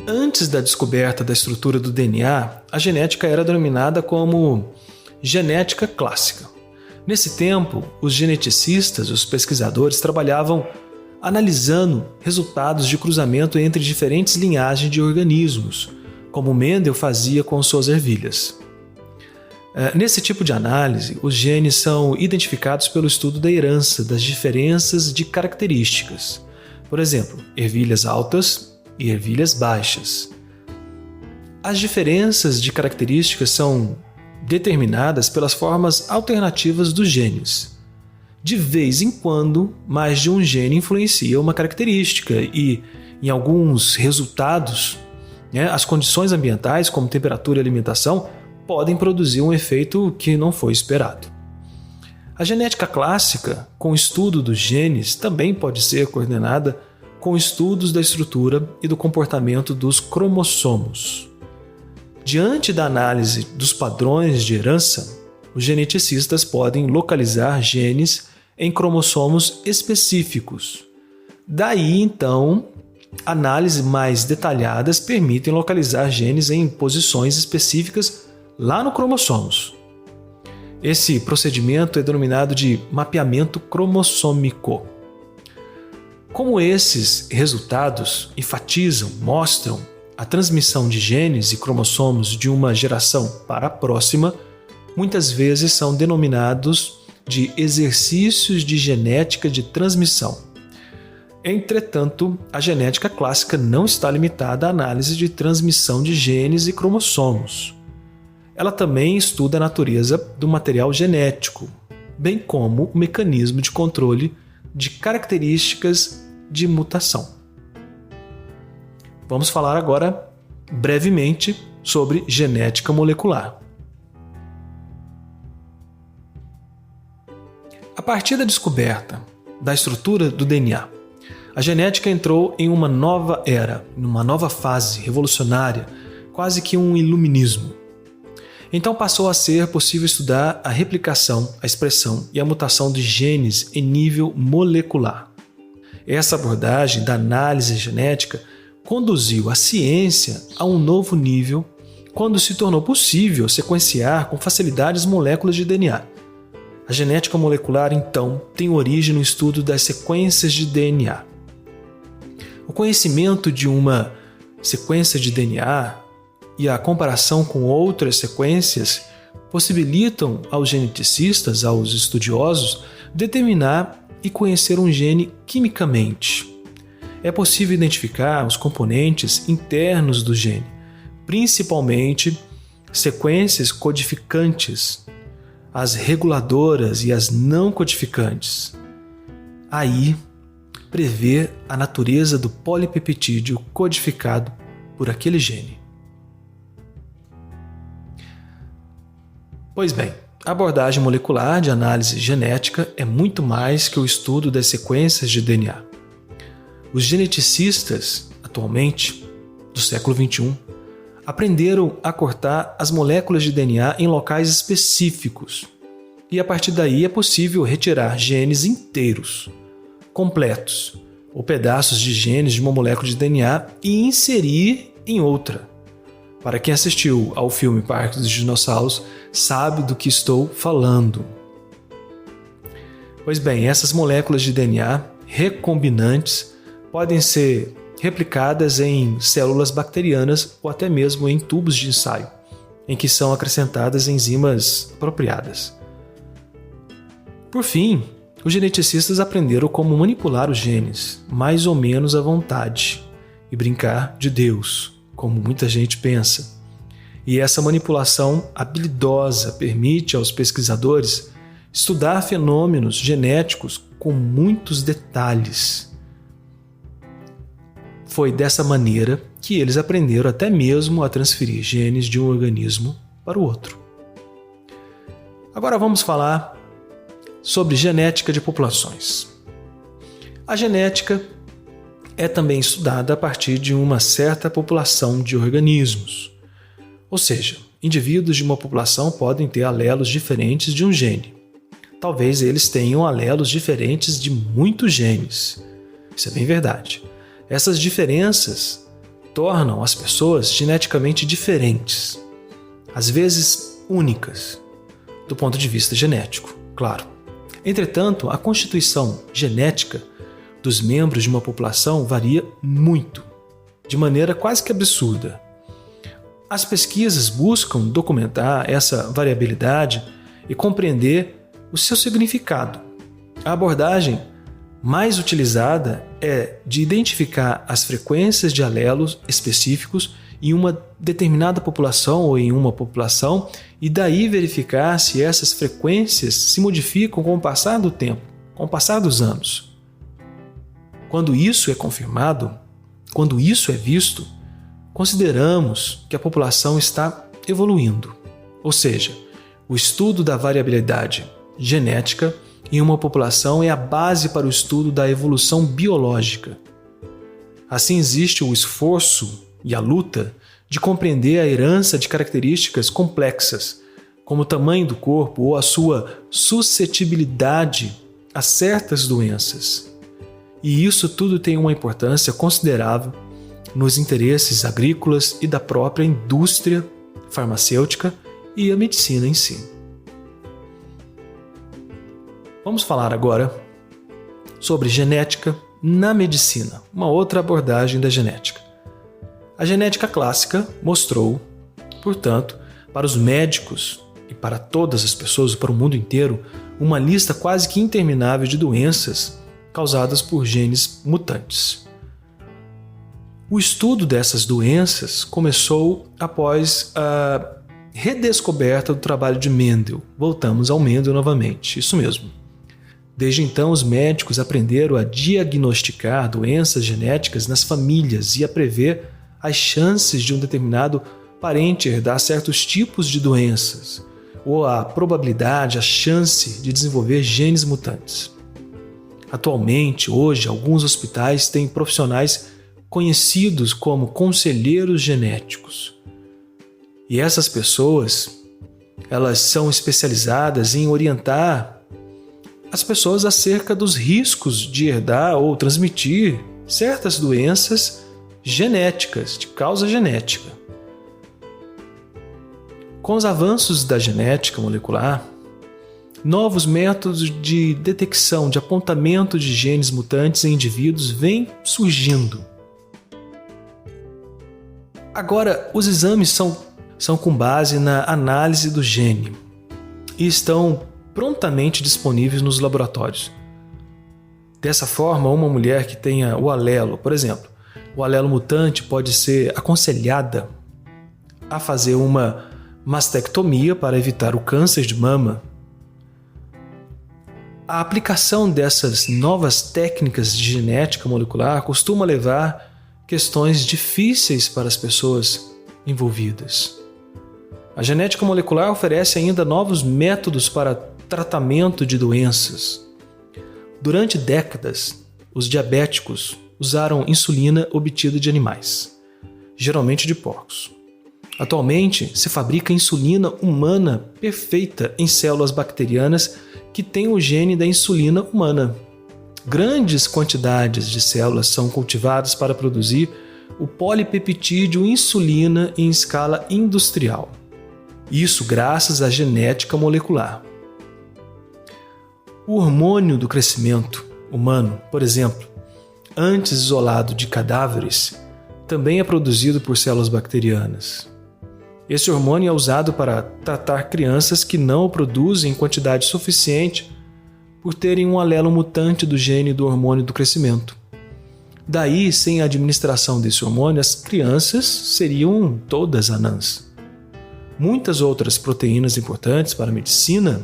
Antes da descoberta da estrutura do DNA, a genética era denominada como genética clássica. Nesse tempo, os geneticistas, os pesquisadores, trabalhavam analisando resultados de cruzamento entre diferentes linhagens de organismos, como Mendel fazia com suas ervilhas. Nesse tipo de análise, os genes são identificados pelo estudo da herança, das diferenças de características. Por exemplo, ervilhas altas e ervilhas baixas. As diferenças de características são determinadas pelas formas alternativas dos genes. De vez em quando, mais de um gene influencia uma característica e, em alguns resultados, as condições ambientais, como temperatura e alimentação, podem produzir um efeito que não foi esperado. A genética clássica, com o estudo dos genes, também pode ser coordenada com estudos da estrutura e do comportamento dos cromossomos. Diante da análise dos padrões de herança, os geneticistas podem localizar genes em cromossomos específicos. Daí, então, análises mais detalhadas permitem localizar genes em posições específicas lá no cromossomos. Esse procedimento é denominado de mapeamento cromossômico. Como esses resultados enfatizam, mostram a transmissão de genes e cromossomos de uma geração para a próxima, muitas vezes são denominados de exercícios de genética de transmissão. Entretanto, a genética clássica não está limitada à análise de transmissão de genes e cromossomos. Ela também estuda a natureza do material genético, bem como o mecanismo de controle de características de mutação. Vamos falar agora, brevemente, sobre genética molecular. A partir da descoberta da estrutura do DNA, a genética entrou em uma nova era, numa nova fase revolucionária, quase que um iluminismo. Então passou a ser possível estudar a replicação, a expressão e a mutação de genes em nível molecular. Essa abordagem da análise genética conduziu a ciência a um novo nível quando se tornou possível sequenciar com facilidade as moléculas de DNA. A genética molecular, então, tem origem no estudo das sequências de DNA. O conhecimento de uma sequência de DNA e a comparação com outras sequências possibilitam aos geneticistas, aos estudiosos, determinar e conhecer um gene quimicamente. É possível identificar os componentes internos do gene, principalmente sequências codificantes, as reguladoras e as não codificantes. Aí, prever a natureza do polipeptídeo codificado por aquele gene. Pois bem, a abordagem molecular de análise genética é muito mais que o estudo das sequências de DNA. Os geneticistas, atualmente, do século XXI, aprenderam a cortar as moléculas de DNA em locais específicos e a partir daí é possível retirar genes inteiros, completos, ou pedaços de genes de uma molécula de DNA e inserir em outra. Para quem assistiu ao filme Parque dos Dinossauros, sabe do que estou falando. Pois bem, essas moléculas de DNA recombinantes podem ser replicadas em células bacterianas ou até mesmo em tubos de ensaio, em que são acrescentadas enzimas apropriadas. Por fim, os geneticistas aprenderam como manipular os genes, mais ou menos à vontade, e brincar de Deus, como muita gente pensa. E essa manipulação habilidosa permite aos pesquisadores estudar fenômenos genéticos com muitos detalhes. Foi dessa maneira que eles aprenderam até mesmo a transferir genes de um organismo para o outro. Agora vamos falar sobre genética de populações. A genética é também estudada a partir de uma certa população de organismos. Ou seja, indivíduos de uma população podem ter alelos diferentes de um gene. Talvez eles tenham alelos diferentes de muitos genes. Isso é bem verdade. Essas diferenças tornam as pessoas geneticamente diferentes, às vezes únicas, do ponto de vista genético, claro. Entretanto, a constituição genética dos membros de uma população varia muito, de maneira quase que absurda. As pesquisas buscam documentar essa variabilidade e compreender o seu significado. A abordagem mais utilizada é de identificar as frequências de alelos específicos em uma determinada população ou em uma população e daí verificar se essas frequências se modificam com o passar do tempo, com o passar dos anos. Quando isso é confirmado, quando isso é visto, consideramos que a população está evoluindo, ou seja, o estudo da variabilidade genética em uma população é a base para o estudo da evolução biológica. Assim existe o esforço e a luta de compreender a herança de características complexas, como o tamanho do corpo ou a sua suscetibilidade a certas doenças. E isso tudo tem uma importância considerável nos interesses agrícolas e da própria indústria farmacêutica e a medicina em si. Vamos falar agora sobre genética na medicina, uma outra abordagem da genética. A genética clássica mostrou, portanto, para os médicos e para todas as pessoas, para o mundo inteiro, uma lista quase que interminável de doenças causadas por genes mutantes. O estudo dessas doenças começou após a redescoberta do trabalho de Mendel. Voltamos ao Mendel novamente, isso mesmo. Desde então, os médicos aprenderam a diagnosticar doenças genéticas nas famílias e a prever as chances de um determinado parente herdar certos tipos de doenças, ou a probabilidade, a chance de desenvolver genes mutantes. Atualmente, hoje, alguns hospitais têm profissionais conhecidos como conselheiros genéticos. E essas pessoas, elas são especializadas em orientar as pessoas acerca dos riscos de herdar ou transmitir certas doenças genéticas, de causa genética. Com os avanços da genética molecular, novos métodos de detecção, de apontamento de genes mutantes em indivíduos vêm surgindo. Agora, os exames são com base na análise do gene e estão prontamente disponíveis nos laboratórios. Dessa forma, uma mulher que tenha o alelo, por exemplo, o alelo mutante pode ser aconselhada a fazer uma mastectomia para evitar o câncer de mama. A aplicação dessas novas técnicas de genética molecular costuma levar questões difíceis para as pessoas envolvidas. A genética molecular oferece ainda novos métodos para tratamento de doenças. Durante décadas, os diabéticos usaram insulina obtida de animais, geralmente de porcos. Atualmente, se fabrica insulina humana perfeita em células bacterianas que têm o gene da insulina humana. Grandes quantidades de células são cultivadas para produzir o polipeptídeo insulina em escala industrial. Isso graças à genética molecular. O hormônio do crescimento humano, por exemplo, antes isolado de cadáveres, também é produzido por células bacterianas. Esse hormônio é usado para tratar crianças que não o produzem em quantidade suficiente por terem um alelo mutante do gene do hormônio do crescimento. Daí, sem a administração desse hormônio, as crianças seriam todas anãs. Muitas outras proteínas importantes para a medicina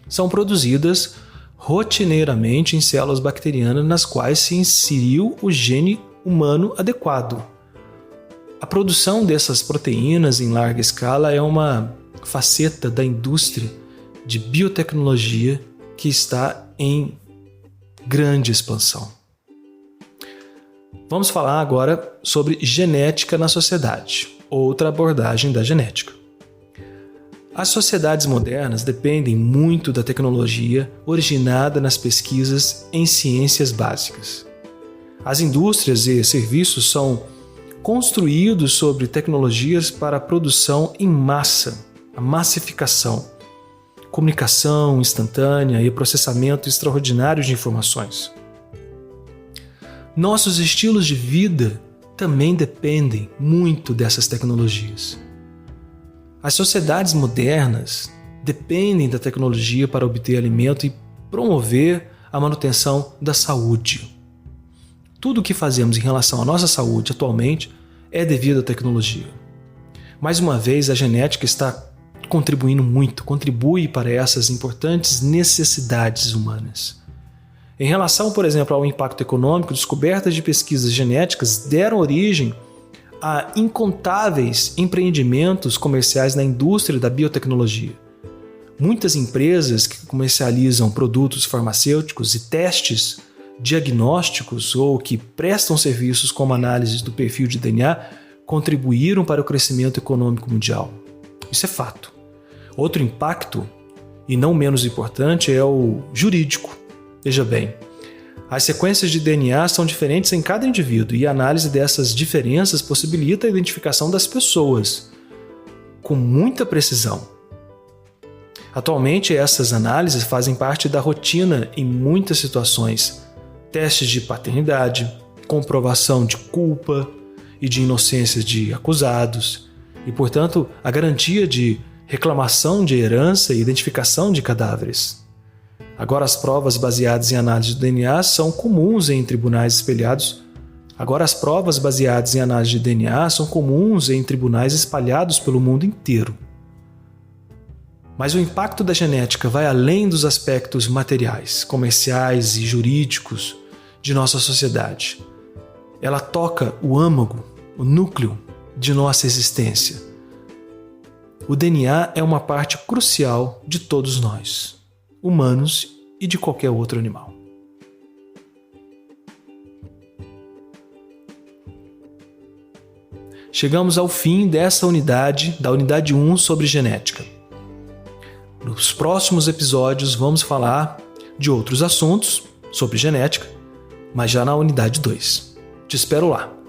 são produzidas rotineiramente em células bacterianas nas quais se inseriu o gene humano adequado. A produção dessas proteínas em larga escala é uma faceta da indústria de biotecnologia que está em grande expansão. Vamos falar agora sobre genética na sociedade, outra abordagem da genética. As sociedades modernas dependem muito da tecnologia originada nas pesquisas em ciências básicas. As indústrias e serviços são construídos sobre tecnologias para a produção em massa, a massificação, comunicação instantânea e processamento extraordinário de informações. Nossos estilos de vida também dependem muito dessas tecnologias. As sociedades modernas dependem da tecnologia para obter alimento e promover a manutenção da saúde. Tudo o que fazemos em relação à nossa saúde atualmente é devido à tecnologia. Mais uma vez, a genética está contribui para essas importantes necessidades humanas. Em relação, por exemplo, ao impacto econômico, descobertas de pesquisas genéticas deram origem a incontáveis empreendimentos comerciais na indústria da biotecnologia. Muitas empresas que comercializam produtos farmacêuticos e testes diagnósticos ou que prestam serviços como análise do perfil de DNA contribuíram para o crescimento econômico mundial. Isso é fato. Outro impacto, e não menos importante, é o jurídico. Veja bem, as sequências de DNA são diferentes em cada indivíduo e a análise dessas diferenças possibilita a identificação das pessoas com muita precisão. Atualmente, essas análises fazem parte da rotina em muitas situações. Testes de paternidade, comprovação de culpa e de inocência de acusados e, portanto, a garantia de reclamação de herança e identificação de cadáveres. Agora as provas baseadas em análise do DNA são comuns em tribunais espalhados pelo mundo inteiro. Mas o impacto da genética vai além dos aspectos materiais, comerciais e jurídicos de nossa sociedade. Ela toca o âmago, o núcleo de nossa existência. O DNA é uma parte crucial de todos nós, humanos e de qualquer outro animal. Chegamos ao fim dessa unidade, da unidade 1 sobre genética. Nos próximos episódios vamos falar de outros assuntos sobre genética, mas já na unidade 2. Te espero lá.